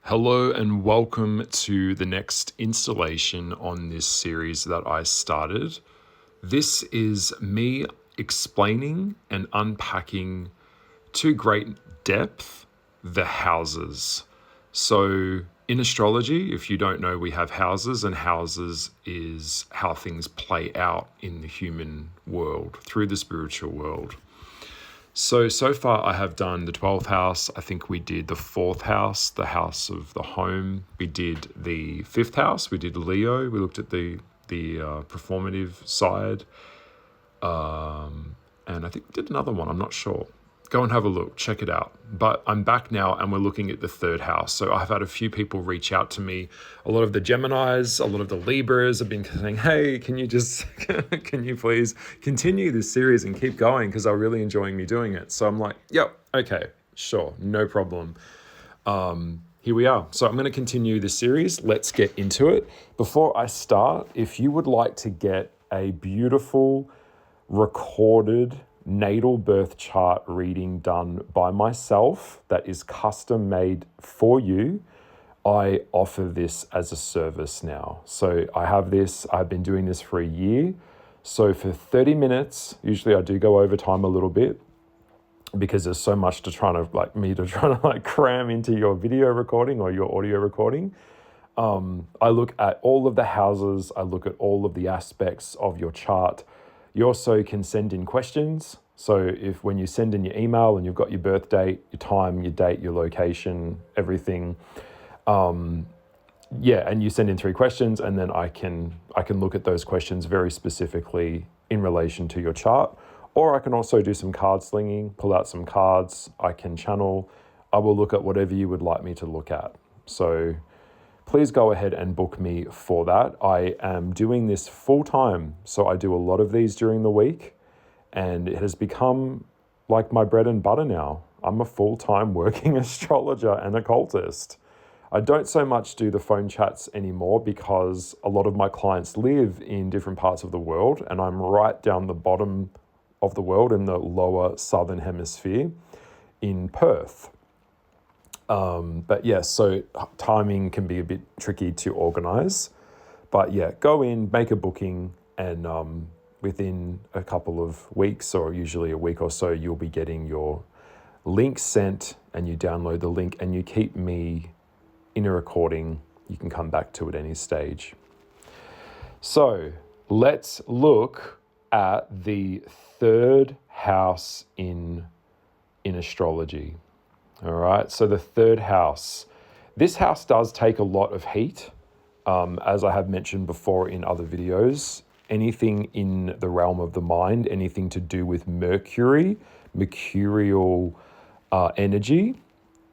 Hello and welcome to the next installation on this series that I started. This is me explaining and unpacking to great depth the houses. So in astrology, if you don't know, we have houses, and houses is how things play out in the human world through the spiritual world. So far I have done the 12th house. I think we did the 4th house, the house of the home. We did the 5th house. We did Leo. We looked at the performative side. And I think we did another one. I'm not sure. Go and have a look. Check it out. But I'm back now and we're looking at the 3rd house. So I've had a few people reach out to me. A lot of the Geminis, a lot of the Libras have been saying, hey, can you please continue this series and keep going? Because I'm really enjoying me doing it. So I'm like, yep, okay, sure, no problem. Here we are. So I'm going to continue this series. Let's get into it. Before I start, if you would like to get a beautiful recorded natal birth chart reading done by myself that is custom made for you, I offer this as a service now. So I've been doing this for a year. So for 30 minutes, usually I do go over time a little bit because there's so much to try to cram into your video recording or your audio recording. I look at all of the houses. I look at all of the aspects of your chart. You also can send in questions. So when you send in your email and you've got your birth date, your time, your date, your location, everything, and you send in 3 questions, and then I can look at those questions very specifically in relation to your chart. Or I can also do some card slinging, pull out some cards. I can channel. I will look at whatever you would like me to look at. So please go ahead and book me for that. I am doing this full time. So I do a lot of these during the week, and it has become like my bread and butter now. I'm a full-time working astrologer and occultist. I don't so much do the phone chats anymore because a lot of my clients live in different parts of the world, and I'm right down the bottom of the world in the lower southern hemisphere in Perth. So timing can be a bit tricky to organize. But yeah, go in, make a booking, and within a couple of weeks, or usually a week or so, you'll be getting your link sent, and you download the link and you keep me in a recording. You can come back to it any stage. So let's look at the 3rd house in astrology. All right, so the 3rd house. This house does take a lot of heat, as I have mentioned before in other videos. Anything in the realm of the mind, anything to do with mercurial energy.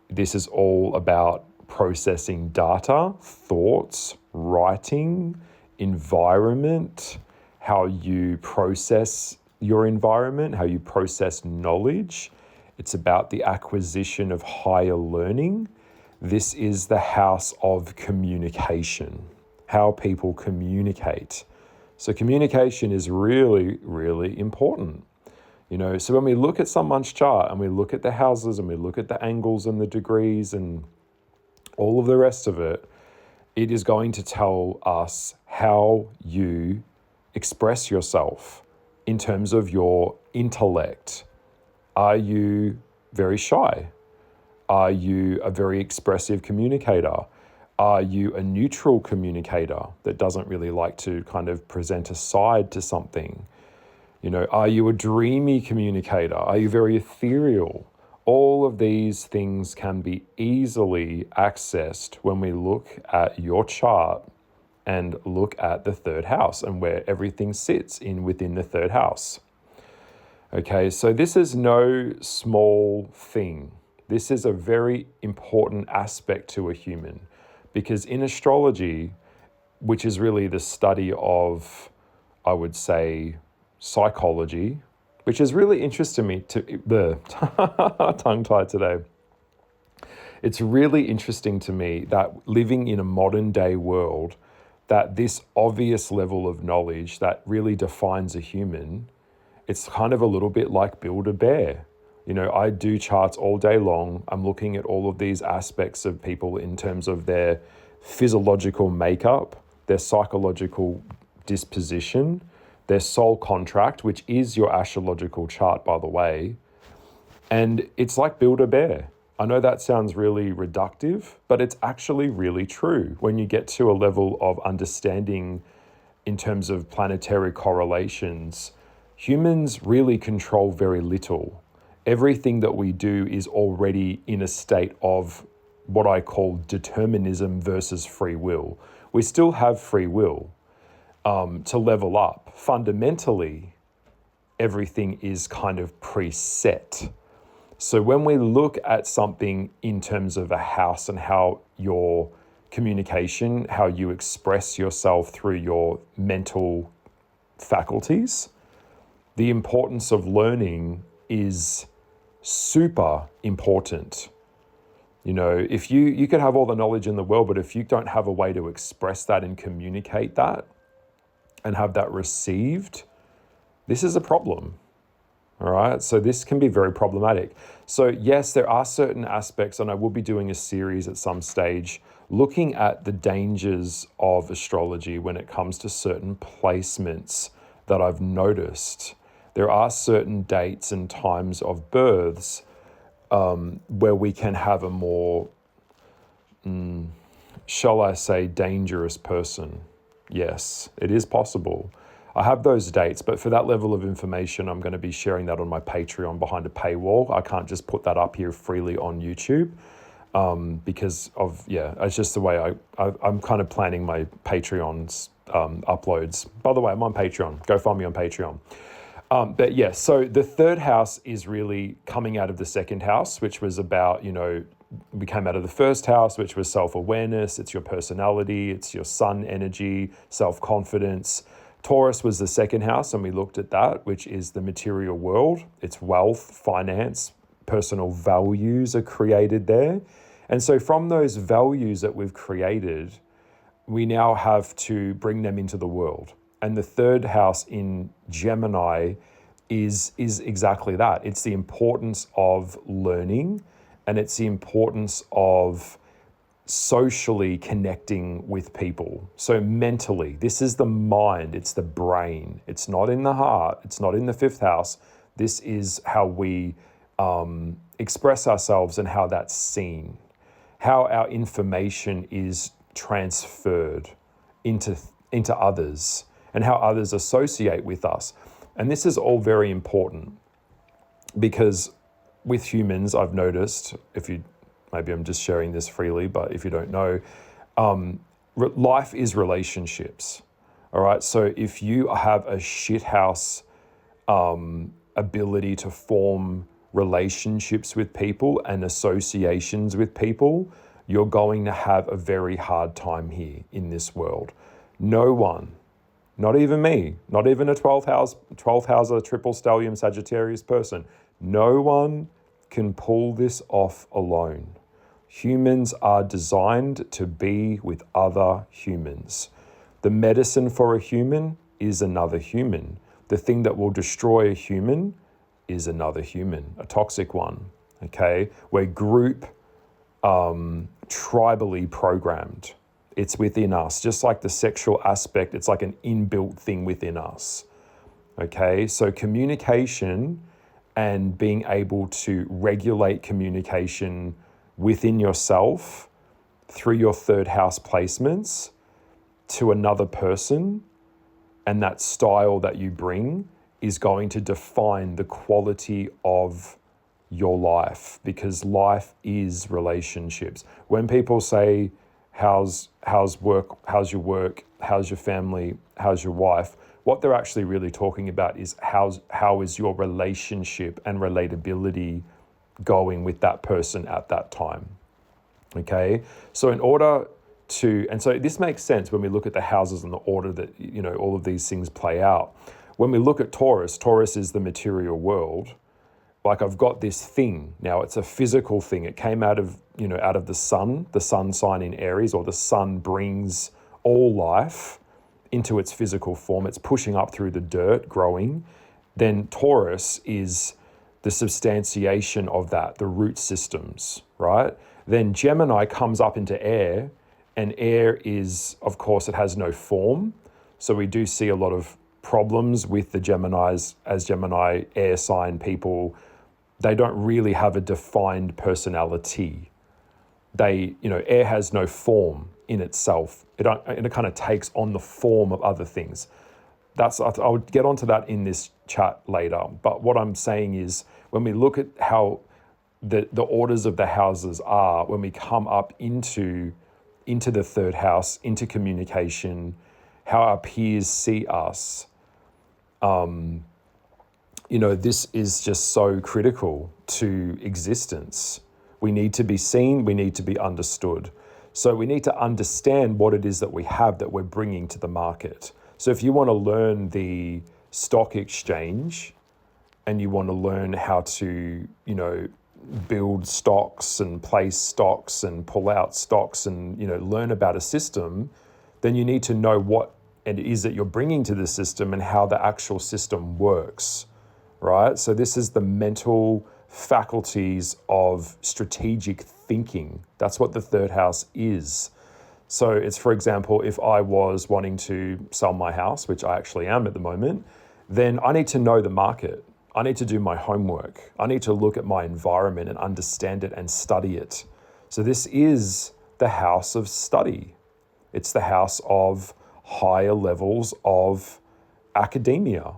This is all about processing data, thoughts, writing, environment, how you process your environment, how you process knowledge. It's about the acquisition of higher learning. This is the house of communication, how people communicate. So communication is really, really important. So when we look at someone's chart and we look at the houses and we look at the angles and the degrees and all of the rest of it, it is going to tell us how you express yourself in terms of your intellect. Are you very shy? Are you a very expressive communicator? Are you a neutral communicator that doesn't really like to kind of present a side to something? Are you a dreamy communicator? Are you very ethereal? All of these things can be easily accessed when we look at your chart and look at the 3rd house and where everything sits within the 3rd house. Okay, so this is no small thing. This is a very important aspect to a human, because in astrology, which is really the study of, I would say, psychology, which is really interesting me to the tongue-tied today. It's really interesting to me that living in a modern day world, that this obvious level of knowledge that really defines a human, it's kind of a little bit like Build-A-Bear. I do charts all day long. I'm looking at all of these aspects of people in terms of their physiological makeup, their psychological disposition, their soul contract, which is your astrological chart, by the way. And it's like Build-A-Bear. I know that sounds really reductive, but it's actually really true when you get to a level of understanding in terms of planetary correlations. Humans really control very little. Everything that we do is already in a state of what I call determinism versus free will. We still have free will to level up. Fundamentally, everything is kind of preset. So when we look at something in terms of a house and how your communication, how you express yourself through your mental faculties, the importance of learning is super important. If you can have all the knowledge in the world, but if you don't have a way to express that and communicate that and have that received, this is a problem. All right, so this can be very problematic. So yes, there are certain aspects, and I will be doing a series at some stage looking at the dangers of astrology when it comes to certain placements that I've noticed. There are certain dates and times of births where we can have a more, shall I say, dangerous person. Yes, it is possible. I have those dates, but for that level of information, I'm going to be sharing that on my Patreon behind a paywall. I can't just put that up here freely on YouTube because of, it's just the way I'm kind of planning my Patreon's uploads. By the way, I'm on Patreon. Go find me on Patreon. But yeah, so the third house is really coming out of the second house, which was about, we came out of the first house, which was self-awareness. It's your personality. It's your sun energy, self-confidence. Taurus was the second house, and we looked at that, which is the material world. It's wealth, finance, personal values are created there. And so from those values that we've created, we now have to bring them into the world. And the third house in Gemini is exactly that. It's the importance of learning, and it's the importance of socially connecting with people. So mentally, this is the mind, it's the brain. It's not in the heart, it's not in the fifth house. This is how we express ourselves and how that's seen, how our information is transferred into others, and how others associate with us. And this is all very important because with humans, I've noticed, maybe I'm just sharing this freely, but if you don't know, life is relationships. All right. So if you have a shithouse ability to form relationships with people and associations with people, you're going to have a very hard time here in this world. No one, not even me, not even a 12th house triple stellium Sagittarius person, no one can pull this off alone. Humans are designed to be with other humans. The medicine for a human is another human. The thing that will destroy a human is another human, a toxic one, okay? We're group tribally programmed. It's within us, just like the sexual aspect, it's like an inbuilt thing within us, okay? So communication and being able to regulate communication within yourself through your third house placements to another person, and that style that you bring is going to define the quality of your life, because life is relationships. When people say, how's work, how's your work, how's your family, how's your wife, what they're actually really talking about is how is your relationship and relatability going with that person at that time. Okay, so in order to, and so this makes sense when we look at the houses and the order that, all of these things play out. When we look at Taurus, Taurus is the material world. Like I've got this thing now, it's a physical thing. It came out of the sun sign in Aries, or the sun brings all life into its physical form. It's pushing up through the dirt, growing. Then Taurus is the substantiation of that, the root systems, right? Then Gemini comes up into air, and air is, of course, it has no form. So we do see a lot of problems with the Geminis as Gemini air sign people. They don't really have a defined personality. Air has no form in itself. It kind of takes on the form of other things. I'll get onto that in this chat later. But what I'm saying is, when we look at how the orders of the houses are, when we come up into the third house, into communication, how our peers see us, this is just so critical to existence. We need to be seen, we need to be understood. So we need to understand what it is that we have that we're bringing to the market. So if you want to learn the stock exchange and you want to learn how to, build stocks and place stocks and pull out stocks and, learn about a system, then you need to know what it is that you're bringing to the system and how the actual system works, right? So this is the mental faculties of strategic thinking. That's what the third house is. So it's, for example, if I was wanting to sell my house, which I actually am at the moment, then I need to know the market. I need to do my homework. I need to look at my environment and understand it and study it. So this is the house of study. It's the house of higher levels of academia.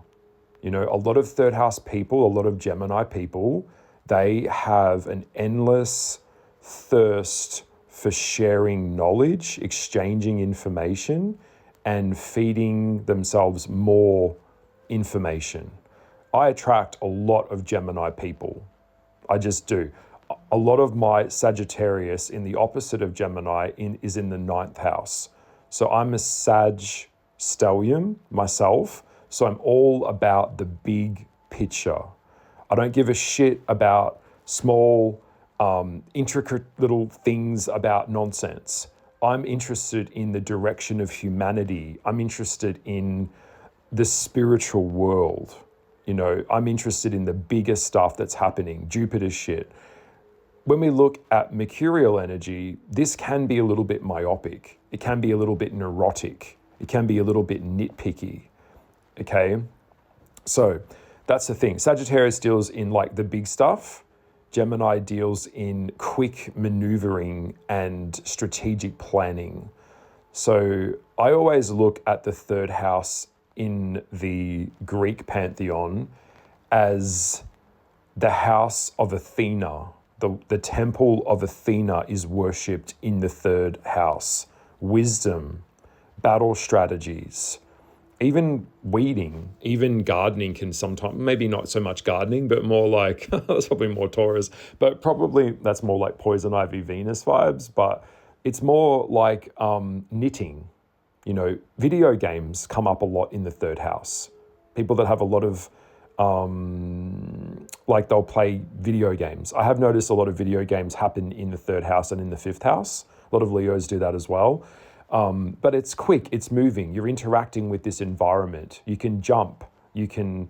A lot of third house people, a lot of Gemini people, they have an endless thirst for sharing knowledge, exchanging information, and feeding themselves more information. I attract a lot of Gemini people. I just do. A lot of my Sagittarius in the opposite of Gemini is in the 9th house. So I'm a Sag stellium myself. So I'm all about the big picture. I don't give a shit about small, intricate little things about nonsense. I'm interested in the direction of humanity. I'm interested in the spiritual world. I'm interested in the bigger stuff that's happening, Jupiter shit. When we look at mercurial energy, this can be a little bit myopic. It can be a little bit neurotic. It can be a little bit nitpicky. Okay? So that's the thing. Sagittarius deals in like the big stuff. Gemini deals in quick maneuvering and strategic planning. So I always look at the third house in the Greek pantheon as the house of Athena. The temple of Athena is worshipped in the third house. Wisdom, battle strategies, even weeding, even gardening can sometimes, maybe not so much gardening, but more like, that's probably more Taurus, but probably that's more like Poison Ivy Venus vibes, but it's more like knitting. Video games come up a lot in the third house. People that have a lot of, they'll play video games. I have noticed a lot of video games happen in the third house and in the 5th house. A lot of Leos do that as well. But it's quick, it's moving. You're interacting with this environment. You can jump. You can,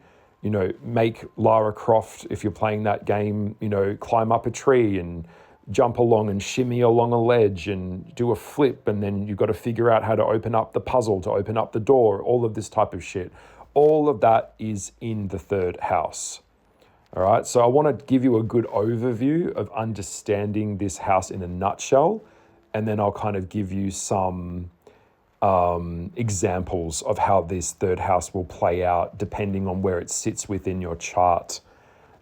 make Lara Croft, if you're playing that game, climb up a tree and jump along and shimmy along a ledge and do a flip, and then you've got to figure out how to open up the puzzle, to open up the door, all of this type of shit. All of that is in the third house. All right, so I want to give you a good overview of understanding this house in a nutshell, and then I'll kind of give you some examples of how this third house will play out depending on where it sits within your chart.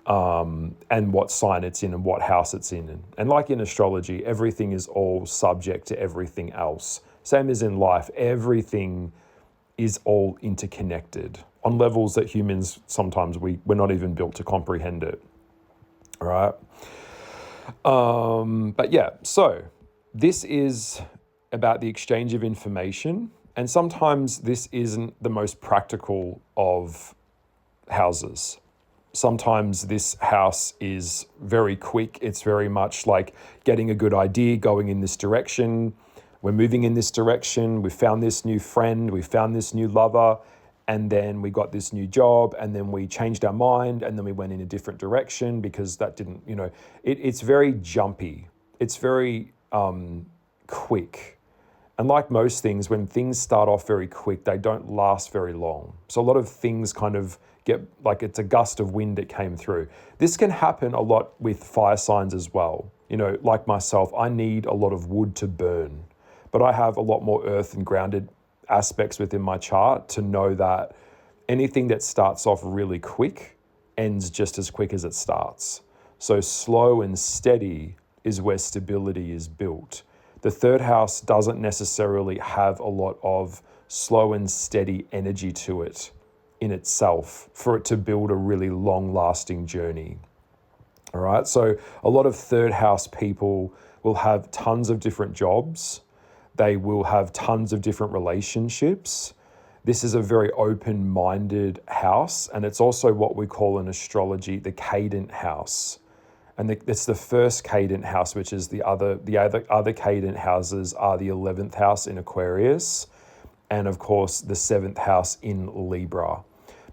And what sign it's in and what house it's in. And like in astrology, everything is all subject to everything else. Same as in life, everything is all interconnected on levels that humans, sometimes we're not even built to comprehend it. All right. But yeah, so this is about the exchange of information. And sometimes this isn't the most practical of houses. Sometimes this house is very quick. It's very much like getting a good idea, going in this direction. We're moving in this direction. We found this new friend. We found this new lover. and then we got this new job, and then we changed our mind, and then we went in a different direction because that didn't, it's very jumpy. It's very quick. And like most things, when things start off very quick, they don't last very long. So a lot of things kind of get like it's a gust of wind that came through. This can happen a lot with fire signs as well. Like myself, I need a lot of wood to burn, but I have a lot more earth and grounded aspects within my chart to know that anything that starts off really quick ends just as quick as it starts. So slow and steady is where stability is built. The third house doesn't necessarily have a lot of slow and steady energy to it in itself for it to build a really long-lasting journey. All right, so a lot of third house people will have tons of different jobs. They will have tons of different relationships. This is a very open-minded house, and it's also what we call in astrology the cadent house. And it's the first cadent house, which is the other cadent houses are the 11th house in Aquarius, and of course the 7th house in Libra.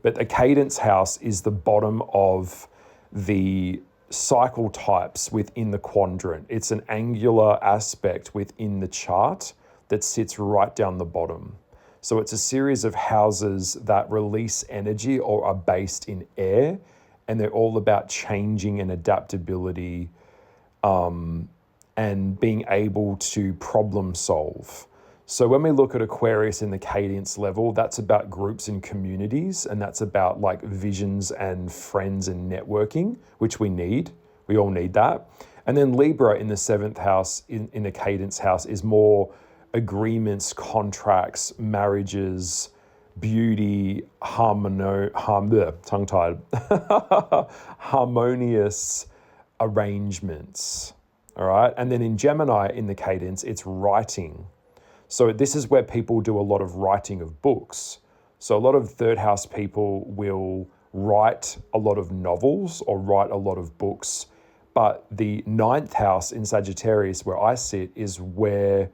But the cadence house is the bottom of the cycle types within the quadrant. It's an angular aspect within the chart that sits right down the bottom. So it's a series of houses that release energy or are based in air, and they're all about changing and adaptability and being able to problem solve. So when we look at Aquarius in the cadence level, that's about groups and communities, and that's about like visions and friends and networking, which we need. We all need that. And then Libra in the 7th house, in the cadence house, is more agreements, contracts, marriages, beauty, tongue-tied, harmonious arrangements, all right? And then in Gemini, in the cadence, it's writing. So this is where people do a lot of writing of books. So a lot of third house people will write a lot of novels or write a lot of books, but the 9th house in Sagittarius, where I sit, is where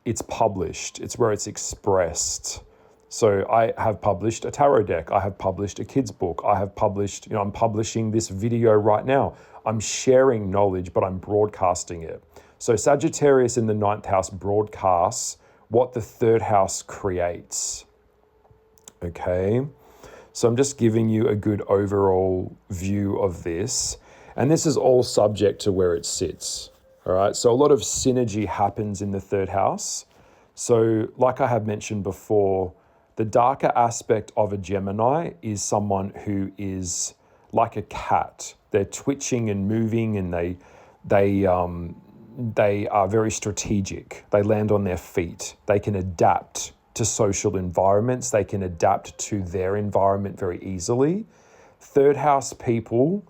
it's published. It's where it's expressed. So I have published a tarot deck. I have published a kid's book. I have published, I'm publishing this video right now. I'm sharing knowledge, but I'm broadcasting it. So Sagittarius in the 9th house broadcasts what the third house creates. Okay. So I'm just giving you a good overall view of this. And this is all subject to where it sits. All right. So a lot of synergy happens in the third house. So like I have mentioned before, the darker aspect of a Gemini is someone who is like a cat. They're twitching and moving, and they are very strategic. They land on their feet. They can adapt to social environments. They can adapt to their environment very easily. Third house people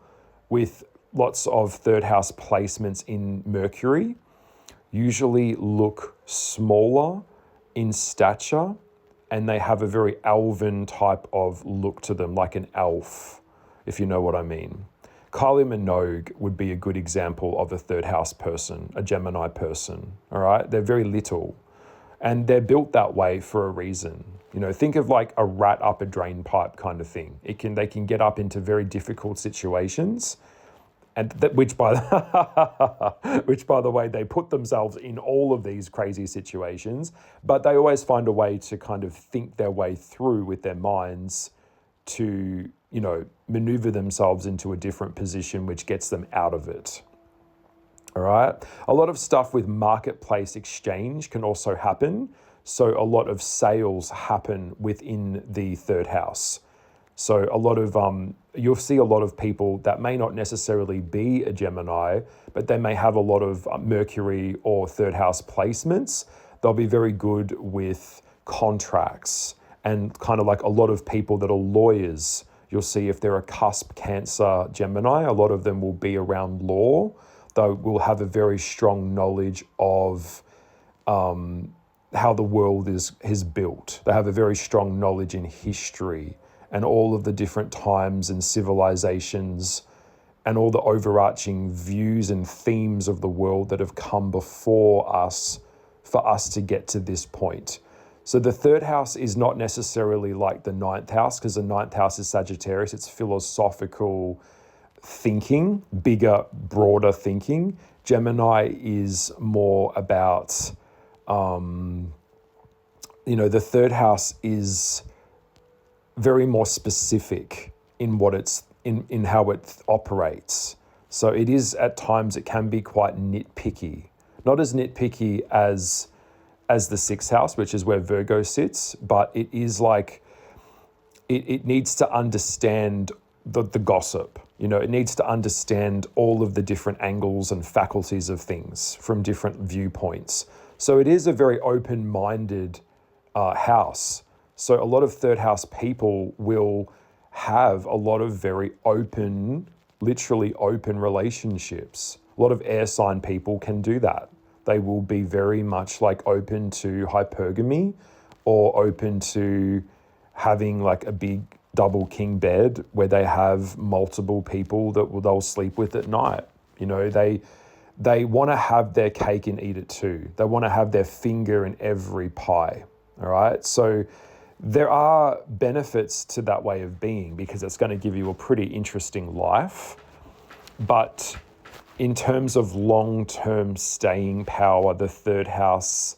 with lots of third house placements in Mercury usually look smaller in stature, and they have a very elven type of look to them, like an elf, if you know what I mean. Kylie Minogue would be a good example of a third house person, a Gemini person, all right? They're very little, and they're built that way for a reason. Think of like a rat up a drain pipe kind of thing. They can get up into very difficult situations, and which by the way, they put themselves in all of these crazy situations, but they always find a way to kind of think their way through with their minds to, maneuver themselves into a different position, which gets them out of it. All right. A lot of stuff with marketplace exchange can also happen. So a lot of sales happen within the third house. So a lot of, you'll see a lot of people that may not necessarily be a Gemini, but they may have a lot of Mercury or third house placements. They'll be very good with contracts, and kind of like a lot of people that are lawyers. You'll see if they're a cusp Cancer Gemini, a lot of them will be around law. They will have a very strong knowledge of how the world is built. They have a very strong knowledge in history and all of the different times and civilizations and all the overarching views and themes of the world that have come before us for us to get to this point. So the third house is not necessarily like the ninth house, because the ninth house is Sagittarius. It's philosophical thinking, bigger, broader thinking. Gemini is more about, the third house is very more specific in what it's in how it operates. So it is, at times it can be quite nitpicky. Not as nitpicky as the sixth house, which is where Virgo sits, but it is like it needs to understand the gossip. It needs to understand all of the different angles and faculties of things from different viewpoints. So it is a very open-minded house. So a lot of third house people will have a lot of very open, literally open relationships. A lot of air sign people can do that. They will be very much like open to hypergamy, or open to having like a big double king bed where they have multiple people that they'll sleep with at night. They want to have their cake and eat it too. They want to have their finger in every pie. All right. So there are benefits to that way of being, because it's going to give you a pretty interesting life. But in terms of long-term staying power, the third house,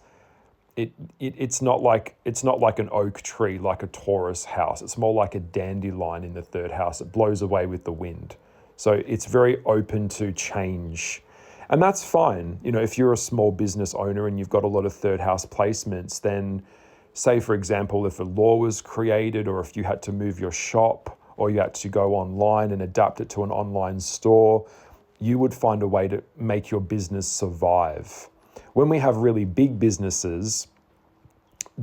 it's not like an oak tree, like a Taurus house. It's more like a dandelion in the third house. It blows away with the wind. So it's very open to change. And that's fine. If you're a small business owner and you've got a lot of third house placements, then say, for example, if a law was created, or if you had to move your shop, or you had to go online and adapt it to an online store, you would find a way to make your business survive. When we have really big businesses,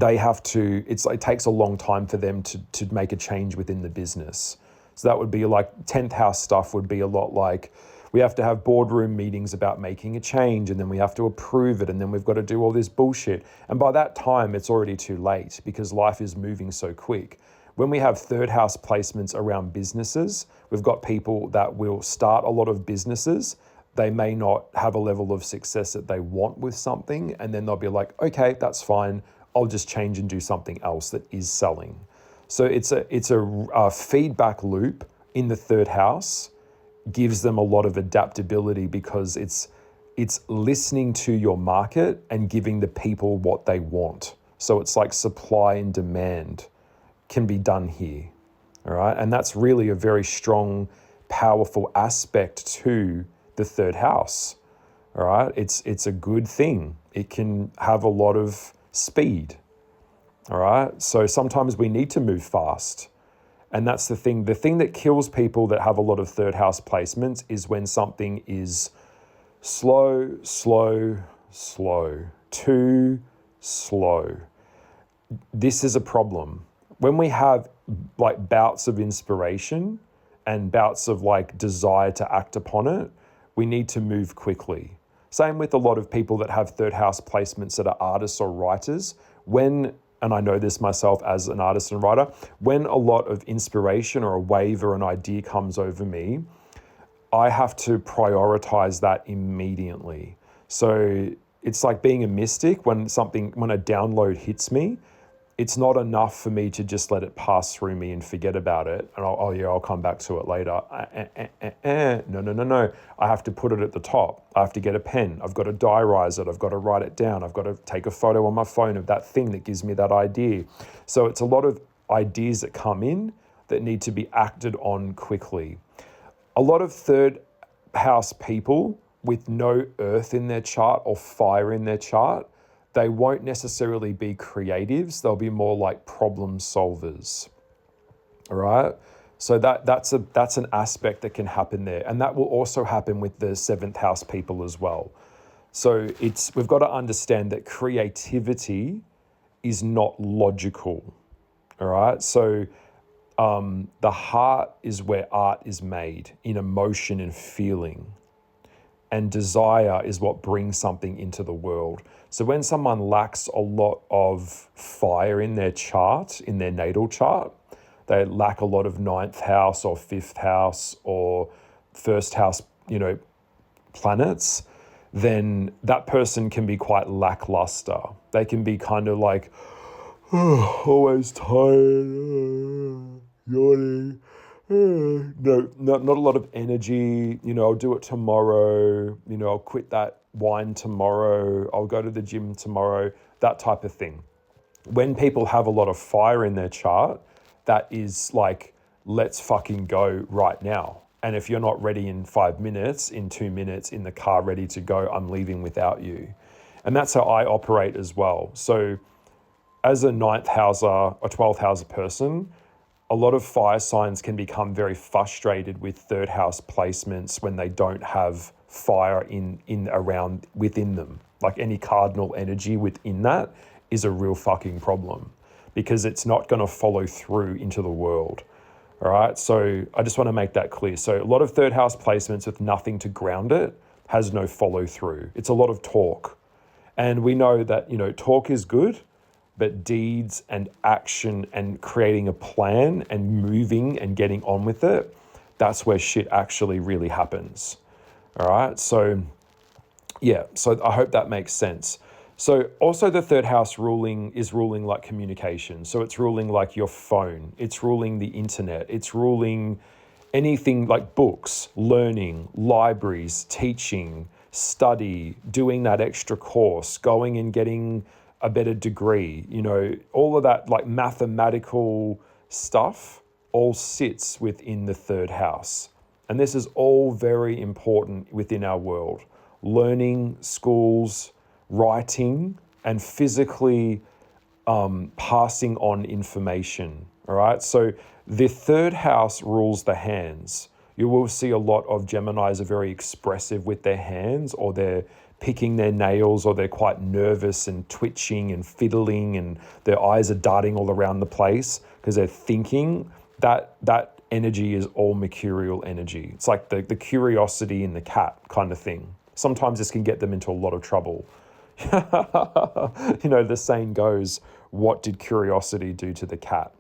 it takes a long time for them to make a change within the business. So that would be like 10th house stuff would be a lot like, we have to have boardroom meetings about making a change, and then we have to approve it, and then we've got to do all this bullshit. And by that time, it's already too late, because life is moving so quick. When we have third house placements around businesses, we've got people that will start a lot of businesses. They may not have a level of success that they want with something, and then they'll be like, okay, that's fine. I'll just change and do something else that is selling. So it's a feedback loop in the third house, gives them a lot of adaptability, because it's listening to your market and giving the people what they want. So it's like supply and demand can be done here. All right. And that's really a very strong, powerful aspect to the third house. All right. It's a good thing. It can have a lot of speed. All right. So sometimes we need to move fast. And that's the thing. The thing that kills people that have a lot of third house placements is when something is slow, too slow. This is a problem. When we have like bouts of inspiration and bouts of like desire to act upon it, we need to move quickly. Same with a lot of people that have third house placements that are artists or writers. And I know this myself as an artist and writer, when a lot of inspiration or a wave or an idea comes over me, I have to prioritize that immediately. So it's like being a mystic. When a download hits me, it's not enough for me to just let it pass through me and forget about it. And I'll come back to it later. No. I have to put it at the top. I have to get a pen. I've got to diarize it. I've got to write it down. I've got to take a photo on my phone of that thing that gives me that idea. So it's a lot of ideas that come in that need to be acted on quickly. A lot of third house people with no earth in their chart or fire in their chart, they won't necessarily be creatives. They'll be more like problem solvers. All right. So that's an aspect that can happen there. And that will also happen with the seventh house people as well. So we've got to understand that creativity is not logical. All right. So the heart is where art is made, in emotion and feeling. And desire is what brings something into the world. So when someone lacks a lot of fire in their chart, in their natal chart, they lack a lot of ninth house or fifth house or first house, planets, then that person can be quite lackluster. They can be kind of like, Always tired, yawning. No, not a lot of energy. I'll do it tomorrow. I'll quit that wine tomorrow. I'll go to the gym tomorrow, that type of thing. When people have a lot of fire in their chart, that is like, let's fucking go right now. And if you're not ready in 5 minutes, in 2 minutes, in the car ready to go, I'm leaving without you. And that's how I operate as well. So as a ninth houser or 12th houser person, a lot of fire signs can become very frustrated with third house placements when they don't have fire in around within them. Like any cardinal energy within that is a real fucking problem because it's not going to follow through into the world. All right. So I just want to make that clear. So a lot of third house placements with nothing to ground it has no follow through. It's a lot of talk. And we know that, talk is good, but deeds and action and creating a plan and moving and getting on with it, that's where shit actually really happens. All right. So yeah, so I hope that makes sense. So also the third house is ruling like communication. So it's ruling like your phone, it's ruling the internet, it's ruling anything like books, learning, libraries, teaching, study, doing that extra course, going and getting a better degree, all of that like mathematical stuff all sits within the third house. And this is all very important within our world. Learning, schools, writing, and physically passing on information. All right. So the third house rules the hands. You will see a lot of Geminis are very expressive with their hands, or they're picking their nails, or they're quite nervous and twitching and fiddling, and their eyes are darting all around the place because they're thinking. That energy is all mercurial energy. It's like the curiosity in the cat kind of thing. Sometimes this can get them into a lot of trouble. The saying goes, what did curiosity do to the cat?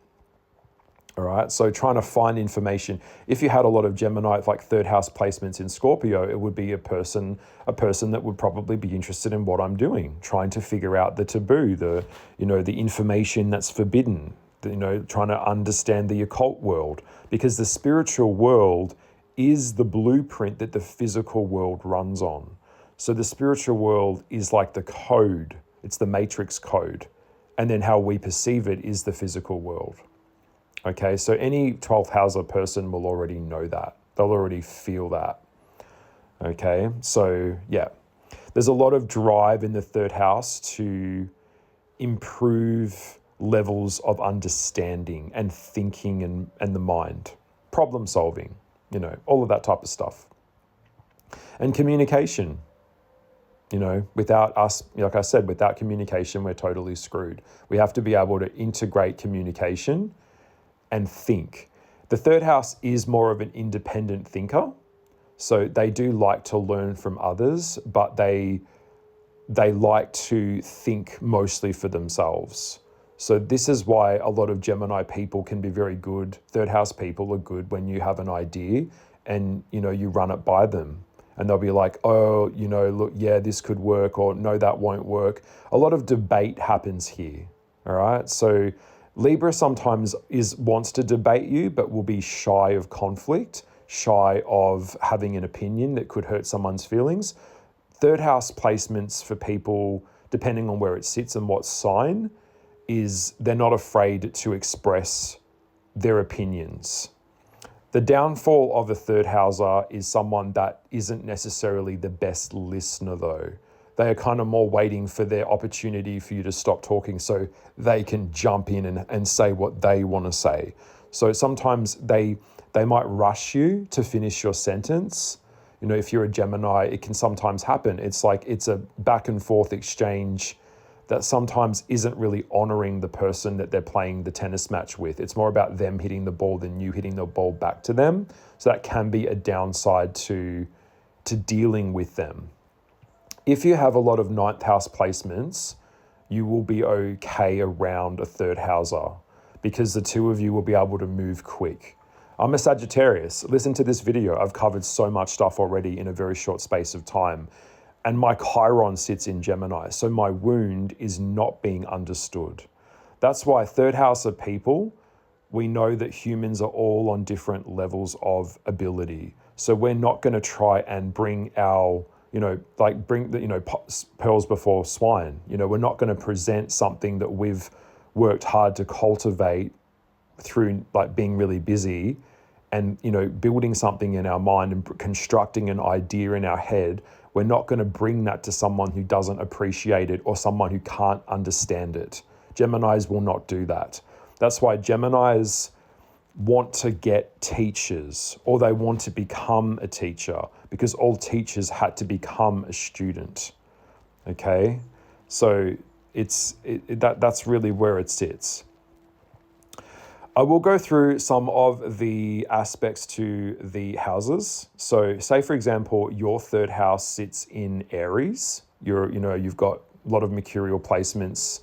All right, so trying to find information. If you had a lot of Gemini, like third house placements in Scorpio, it would be a person that would probably be interested in what I'm doing, trying to figure out the taboo, the information that's forbidden, trying to understand the occult world, because the spiritual world is the blueprint that the physical world runs on. So the spiritual world is like the code, it's the matrix code, and then how we perceive it is the physical world. Okay, so any 12th houser person will already know that. They'll already feel that. Okay, so yeah, there's a lot of drive in the third house to improve levels of understanding and thinking and the mind, problem solving, all of that type of stuff. And communication, without us, like I said, without communication, we're totally screwed. We have to be able to integrate communication and think. The third house is more of an independent thinker. So they do like to learn from others, but they like to think mostly for themselves. So this is why a lot of Gemini people can be very good. Third house people are good when you have an idea and, you run it by them. And they'll be like, oh, look, yeah, this could work, or no, that won't work. A lot of debate happens here. All right. So Libra sometimes wants to debate you, but will be shy of conflict, shy of having an opinion that could hurt someone's feelings. Third house placements for people, depending on where it sits and what sign, is they're not afraid to express their opinions. The downfall of a third houser is someone that isn't necessarily the best listener though. They are kind of more waiting for their opportunity for you to stop talking so they can jump in and say what they want to say. So sometimes they might rush you to finish your sentence. If you're a Gemini, it can sometimes happen. It's like it's a back and forth exchange that sometimes isn't really honoring the person that they're playing the tennis match with. It's more about them hitting the ball than you hitting the ball back to them. So that can be a downside to dealing with them. If you have a lot of ninth house placements, you will be okay around a third houser because the two of you will be able to move quick. I'm a Sagittarius. Listen to this video. I've covered so much stuff already in a very short space of time. And my Chiron sits in Gemini. So my wound is not being understood. That's why third house are people. We know that humans are all on different levels of ability. So we're not going to try and bring our, bring the, pearls before swine. We're not going to present something that we've worked hard to cultivate through like being really busy and, building something in our mind and constructing an idea in our head. We're not going to bring that to someone who doesn't appreciate it or someone who can't understand it. Geminis will not do that. That's why Geminis want to get teachers, or they want to become a teacher, because all teachers had to become a student. Okay, so that's really where it sits. I will go through some of the aspects to the houses. So, say for example, your third house sits in Aries. You've got a lot of mercurial placements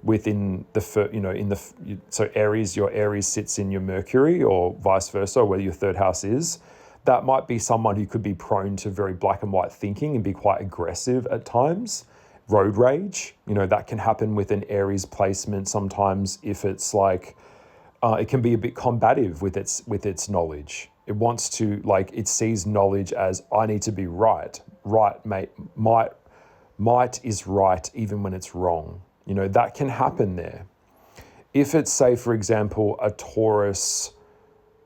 within so Aries, your Aries sits in your Mercury, or vice versa, where your third house is. That might be someone who could be prone to very black and white thinking and be quite aggressive at times. Road rage, that can happen with an Aries placement sometimes if it's like, it can be a bit combative with its knowledge. It wants to, it sees knowledge as, I need to be right. Right, mate. Might is right even when it's wrong. That can happen there. If it's, say, for example, a Taurus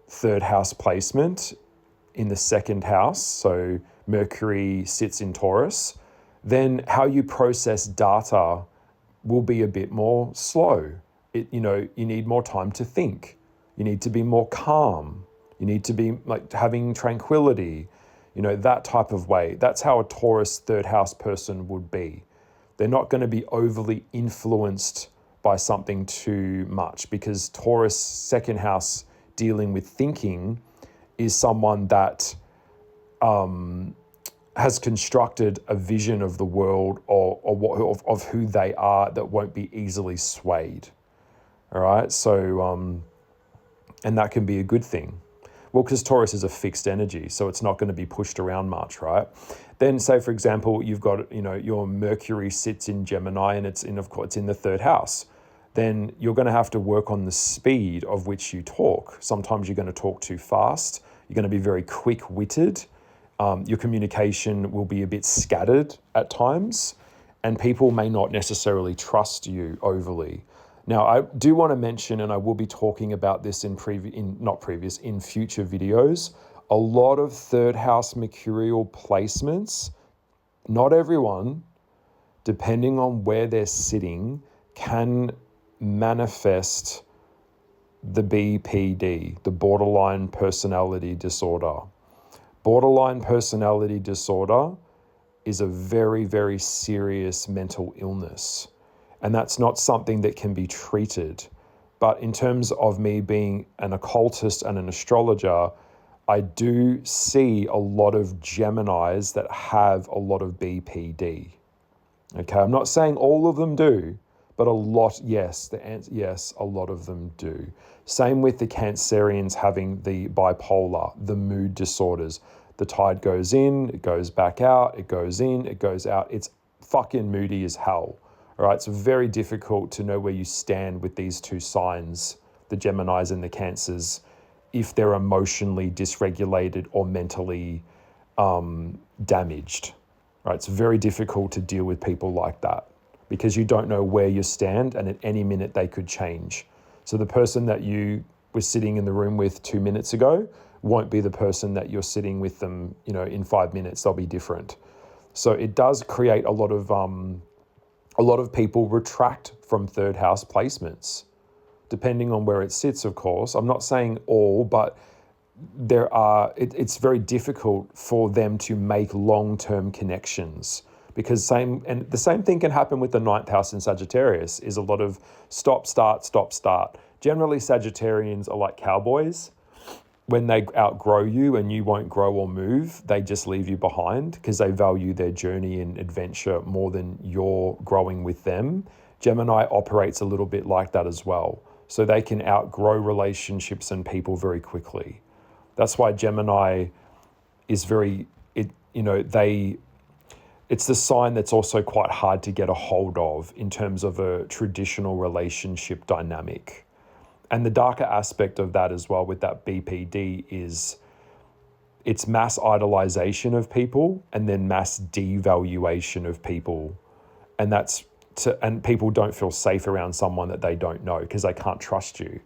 third house placement in the second house, so Mercury sits in Taurus, then how you process data will be a bit more slow. You need more time to think. You need to be more calm. You need to be having tranquility, that type of way. That's how a Taurus third house person would be. They're not going to be overly influenced by something too much, because Taurus second house dealing with thinking is someone that has constructed a vision of the world of who they are that won't be easily swayed. All right. So, and that can be a good thing. Well, because Taurus is a fixed energy, so it's not going to be pushed around much, right? Then say, for example, you've got, your Mercury sits in Gemini and it's in the third house. Then you're going to have to work on the speed of which you talk. Sometimes you're going to talk too fast. You're going to be very quick-witted. Your communication will be a bit scattered at times, and people may not necessarily trust you overly. Now, I do want to mention, and I will be talking about this in future videos, a lot of third house mercurial placements, not everyone, depending on where they're sitting, can manifest the BPD, the borderline personality disorder. Borderline personality disorder is a very, very serious mental illness. And that's not something that can be treated. But in terms of me being an occultist and an astrologer, I do see a lot of Geminis that have a lot of BPD. Okay, I'm not saying all of them do, but a lot, yes. The answer, yes, a lot of them do. Same with the Cancerians having the bipolar, the mood disorders. The tide goes in, it goes back out, it goes in, it goes out. It's fucking moody as hell. All right, it's very difficult to know where you stand with these two signs, the Geminis and the Cancers, if they're emotionally dysregulated or mentally damaged. Right, it's very difficult to deal with people like that because you don't know where you stand, and at any minute they could change. So the person that you were sitting in the room with 2 minutes ago won't be the person that you're sitting with them, in 5 minutes. They'll be different. So it does create a lot of people retract from third house placements, depending on where it sits, of course. I'm not saying all, but it's very difficult for them to make long-term connections, because the same thing can happen with the ninth house in Sagittarius, is a lot of stop, start, stop, start. Generally, Sagittarians are like cowboys. When they outgrow you and you won't grow or move, they just leave you behind because they value their journey and adventure more than you're growing with them. Gemini operates a little bit like that as well. So they can outgrow relationships and people very quickly. That's why Gemini is it's It's the sign that's also quite hard to get a hold of in terms of a traditional relationship dynamic. And the darker aspect of that as well with that BPD is it's mass idolization of people and then mass devaluation of people. And people don't feel safe around someone that they don't know because they can't trust you.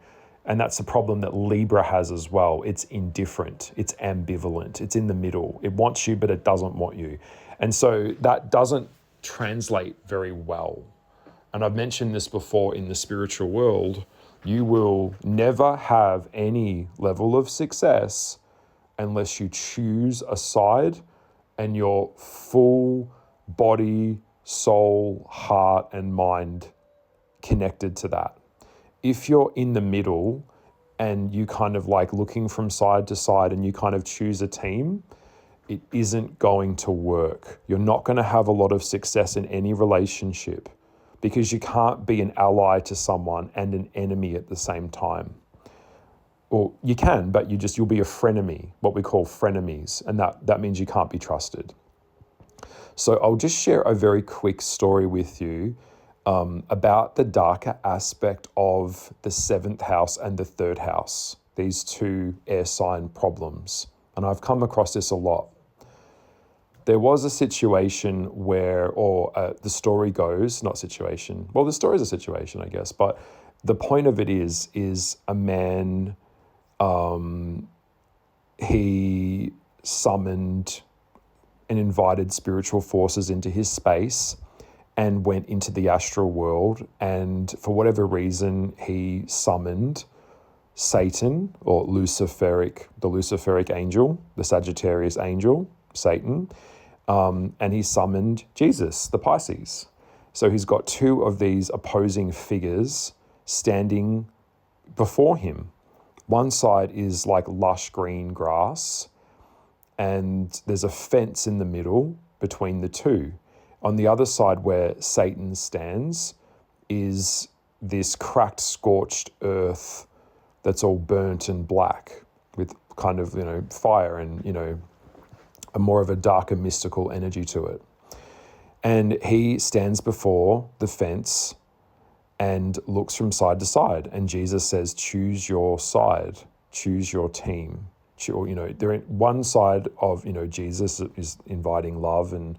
And that's the problem that Libra has as well. It's indifferent, it's ambivalent, it's in the middle. It wants you, but it doesn't want you. And so that doesn't translate very well. And I've mentioned this before in the spiritual world, you will never have any level of success unless you choose a side and your full body, soul, heart, and mind connected to that. If you're in the middle and you kind of like looking from side to side and you kind of choose a team, it isn't going to work. You're not going to have a lot of success in any relationship because you can't be an ally to someone and an enemy at the same time. Or you can, but you'll be a frenemy, what we call frenemies, and that means you can't be trusted. So I'll just share a very quick story with you about the darker aspect of the 7th house and the 3rd house, these two air sign problems. And I've come across this a lot. There was a situation where, the story goes, not situation, well, the story is a situation, I guess, but the point of it is a man, he summoned and invited spiritual forces into his space and went into the astral world. And for whatever reason, he summoned Satan or the Luciferic angel, the Sagittarius angel, Satan, and he summoned Jesus, the Pisces. So he's got two of these opposing figures standing before him. One side is like lush green grass, and there's a fence in the middle between the two. On the other side where Satan stands is this cracked, scorched earth that's all burnt and black with kind of, fire and, a more of a darker mystical energy to it. And he stands before the fence and looks from side to side. And Jesus says, choose your side, choose your team. One side of, Jesus is inviting love and,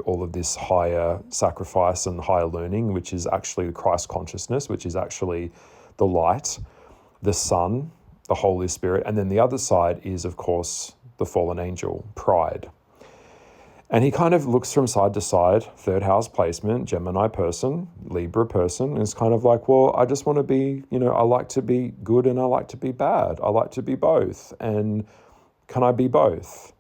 all of this higher sacrifice and higher learning, which is actually the Christ consciousness, which is actually the light, the Son, the Holy Spirit. And then the other side is, of course, the fallen angel, pride. And he kind of looks from side to side, 3rd house placement, Gemini person, Libra person, and it's kind of like, well, I just want to be, I like to be good and I like to be bad. I like to be both. And can I be both?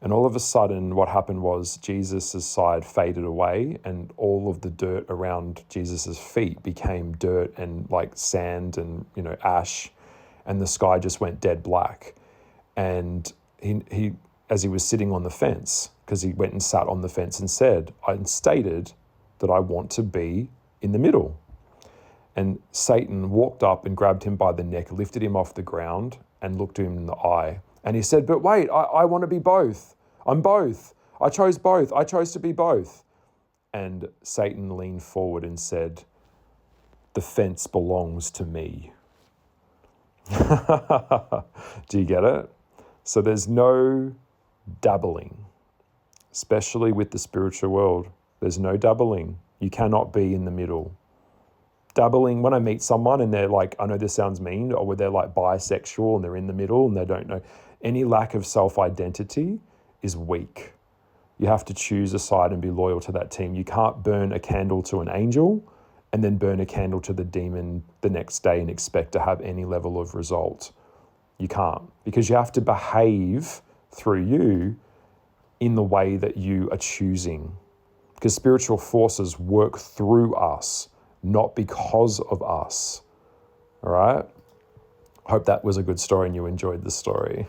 And all of a sudden, what happened was Jesus' side faded away and all of the dirt around Jesus' feet became dirt and like sand and, ash, and the sky just went dead black. And he as he was sitting on the fence, because he went and sat on the fence and stated that I want to be in the middle. And Satan walked up and grabbed him by the neck, lifted him off the ground and looked him in the eye. And he said, but wait, I want to be both. I'm both. I chose both. I chose to be both. And Satan leaned forward and said, the fence belongs to me. Do you get it? So there's no dabbling, especially with the spiritual world. There's no dabbling. You cannot be in the middle. Dabbling, when I meet someone and they're like, I know this sounds mean, or where they're like bisexual and they're in the middle and they don't know, any lack of self-identity is weak. You have to choose a side and be loyal to that team. You can't burn a candle to an angel and then burn a candle to the demon the next day and expect to have any level of result. You can't, because you have to behave through you in the way that you are choosing. Because spiritual forces work through us, not because of us. All right? Hope that was a good story and you enjoyed the story.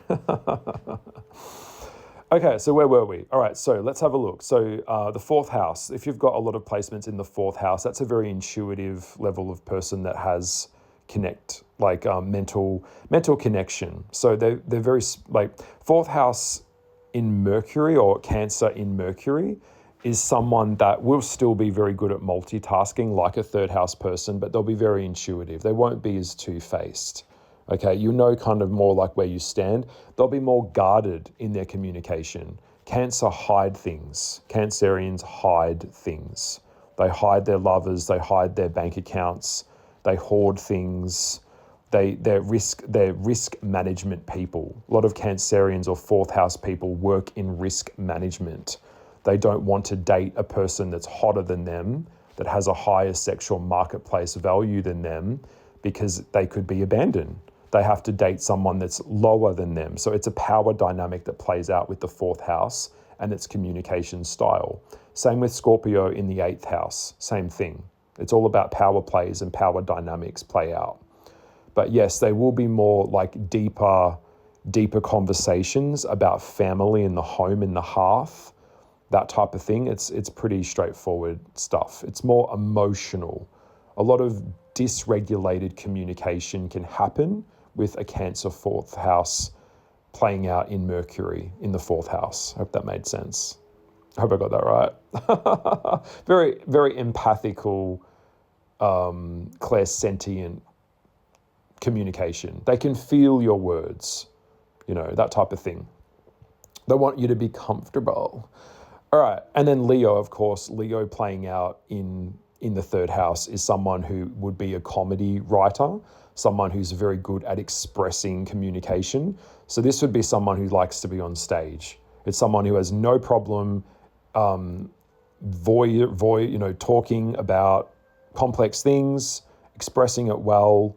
Okay, so where were we? All right, so let's have a look. So the 4th house, if you've got a lot of placements in the 4th house, that's a very intuitive level of person that has mental connection. So they're very, like 4th house in Mercury or Cancer in Mercury is someone that will still be very good at multitasking like a third house person, but they'll be very intuitive. They won't be as two-faced. Okay, you know kind of more like where you stand. They'll be more guarded in their communication. Cancer hide things. Cancerians hide things. They hide their lovers, they hide their bank accounts, they hoard things. They're risk management people. A lot of Cancerians or fourth house people work in risk management. They don't want to date a person that's hotter than them, that has a higher sexual marketplace value than them, because they could be abandoned. They have to date someone that's lower than them. So it's a power dynamic that plays out with the fourth house and its communication style. Same with Scorpio in the eighth house, same thing. It's all about power plays and power dynamics play out. But yes, they will be more like deeper conversations about family and the home and the hearth, that type of thing. It's pretty straightforward stuff. It's more emotional. A lot of dysregulated communication can happen with a Cancer fourth house playing out in Mercury in the fourth house. I hope that made sense. I hope I got that right. Very, very empathical, clairsentient communication. They can feel your words, that type of thing. They want you to be comfortable. All right. And then Leo, of course, Leo playing out in the third house is someone who would be a comedy writer, someone who's very good at expressing communication. So this would be someone who likes to be on stage. It's someone who has no problem talking about complex things, expressing it well.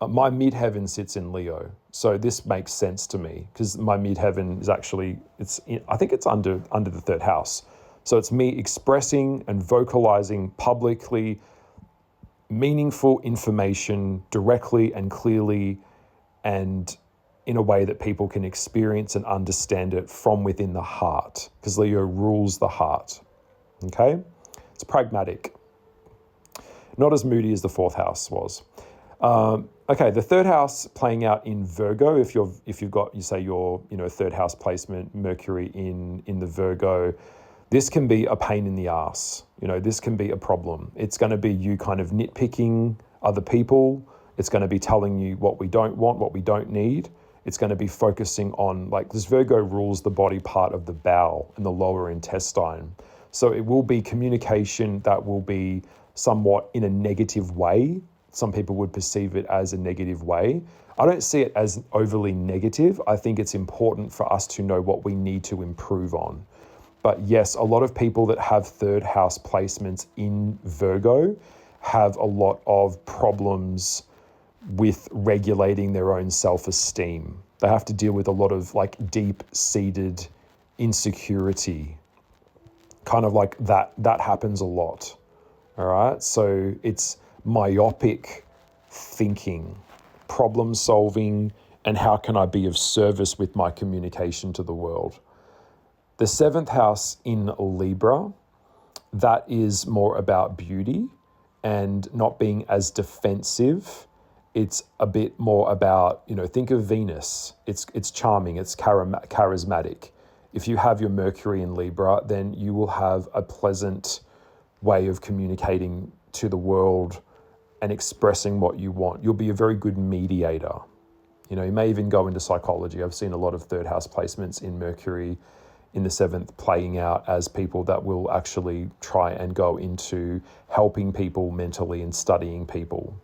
My midheaven sits in Leo, so this makes sense to me because my midheaven is actually, I think it's under the third house. So it's me expressing and vocalizing publicly meaningful information directly and clearly and in a way that people can experience and understand it from within the heart, because Leo rules the heart. Okay? It's pragmatic. Not as moody as the fourth house was. Okay, the third house playing out in Virgo. If you've got, you say your third house placement, Mercury in the Virgo, this can be a pain in the ass. This can be a problem. It's going to be you kind of nitpicking other people. It's going to be telling you what we don't want, what we don't need. It's going to be focusing on, like, this Virgo rules the body part of the bowel and the lower intestine. So it will be communication that will be somewhat in a negative way. Some people would perceive it as a negative way. I don't see it as overly negative. I think it's important for us to know what we need to improve on. But yes, a lot of people that have third house placements in Virgo have a lot of problems with regulating their own self-esteem. They have to deal with a lot of deep-seated insecurity. Kind of like that happens a lot. All right. So it's myopic thinking, problem solving, and how can I be of service with my communication to the world? The seventh house in Libra, that is more about beauty and not being as defensive. It's a bit more about, think of Venus. It's charming, it's charismatic. If you have your Mercury in Libra, then you will have a pleasant way of communicating to the world and expressing what you want. You'll be a very good mediator. You may even go into psychology. I've seen a lot of third house placements in Mercury in the seventh playing out as people that will actually try and go into helping people mentally and studying people.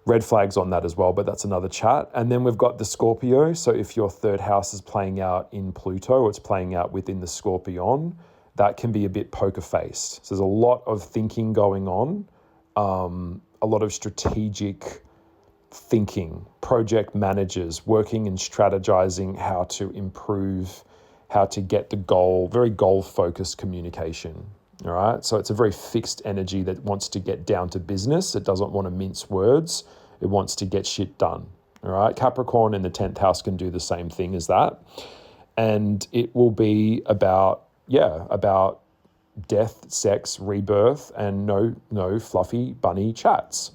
Red flags on that as well, but that's another chat. And then we've got the Scorpio. So if your third house is playing out in Pluto, or it's playing out within the Scorpion, that can be a bit poker faced. So there's a lot of thinking going on, a lot of strategic thinking, project managers working and strategizing how to improve, how to get the goal, very goal-focused communication. All right. So it's a very fixed energy that wants to get down to business. It doesn't want to mince words. It wants to get shit done. All right. Capricorn in the 10th house can do the same thing as that. And it will be about death, sex, rebirth, and no fluffy bunny chats.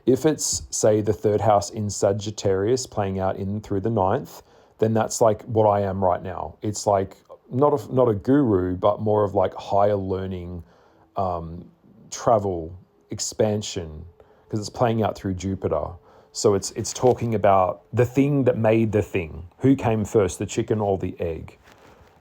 If it's, say, the third house in Sagittarius playing out in through the 9th, then that's like what I am right now. It's like not a guru, but more of like higher learning, travel, expansion, because it's playing out through Jupiter. So it's talking about the thing that made the thing. Who came first, the chicken or the egg?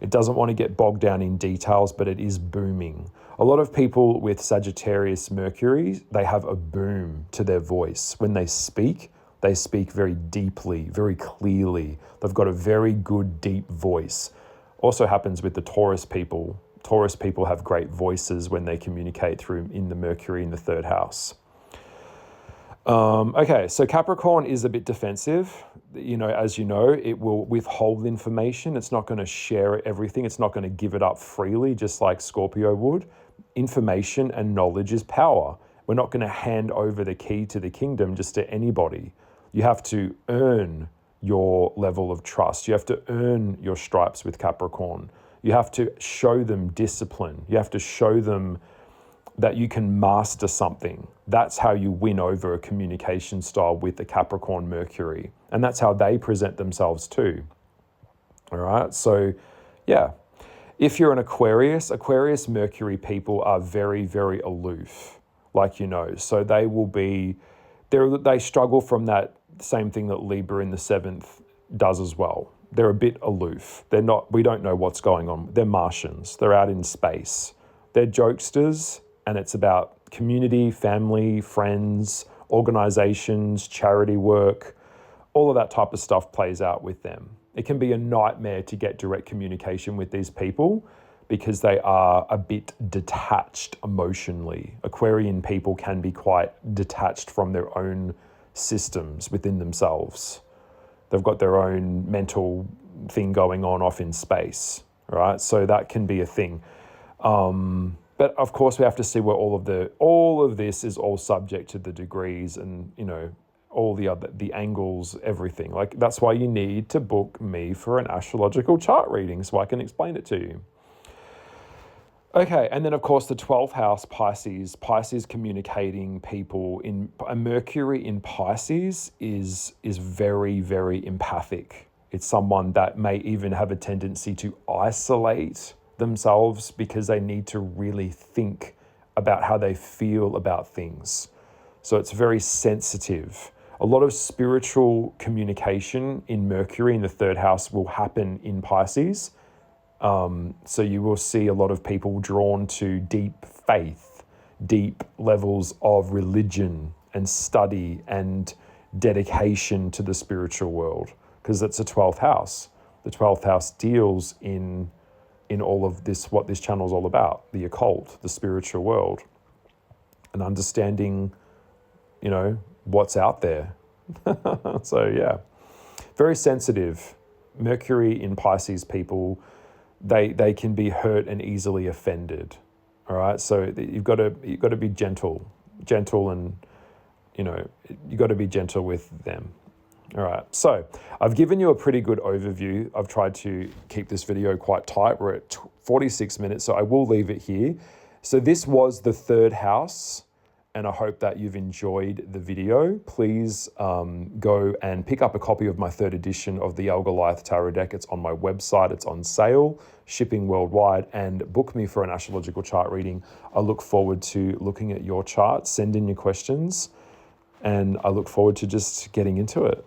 It doesn't want to get bogged down in details, but it is booming. A lot of people with Sagittarius Mercury, they have a boom to their voice. When they speak very deeply, very clearly. They've got a very good, deep voice. Also happens with the Taurus people. Taurus people have great voices when they communicate through in the Mercury in the third house. Okay, so Capricorn is a bit defensive. As you know, it will withhold information. It's not going to share everything. It's not going to give it up freely, just like Scorpio would. Information and knowledge is power. We're not going to hand over the key to the kingdom just to anybody. You have to earn your level of trust. You have to earn your stripes with Capricorn. You have to show them discipline. You have to show them that you can master something. That's how you win over a communication style with the Capricorn Mercury. And that's how they present themselves too. All right, so yeah. If you're an Aquarius Mercury people are very, very aloof, so they will be, they struggle from that same thing that Libra in the 7th does as well. They're a bit aloof. We don't know what's going on. They're Martians. They're out in space. They're jokesters, and it's about community, family, friends, organizations, charity work. All of that type of stuff plays out with them. It can be a nightmare to get direct communication with these people because they are a bit detached emotionally. Aquarian people can be quite detached from their own systems within themselves. They've got their own mental thing going on off in space, right? So that can be a thing. But of course, we have to see where all of this is all subject to the degrees and, all the angles, everything. Like, that's why you need to book me for an astrological chart reading so I can explain it to you. Okay, and then of course the 12th house, Pisces communicating people in a Mercury in Pisces is very, very empathic. It's someone that may even have a tendency to isolate themselves because they need to really think about how they feel about things. So it's very sensitive. A lot of spiritual communication in Mercury in the third house will happen in Pisces. So you will see a lot of people drawn to deep faith, deep levels of religion and study and dedication to the spiritual world, because it's a 12th house. The 12th house deals in all of this, what this channel is all about, the occult, the spiritual world, and understanding, what's out there. So yeah, very sensitive. Mercury in Pisces people, they can be hurt and easily offended. All right, so you've got to be gentle, and you got to be gentle with them. All right, so I've given you a pretty good overview. I've tried to keep this video quite tight. We're at 46 minutes, so I will leave it here. So this was the third house, and I hope that you've enjoyed the video. Please go and pick up a copy of my third edition of the El Goliath Tarot deck. It's on my website. It's on sale, shipping worldwide, and book me for an astrological chart reading. I look forward to looking at your chart. Send in your questions, and I look forward to just getting into it.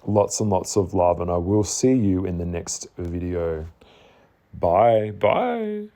Lots and lots of love, and I will see you in the next video. Bye.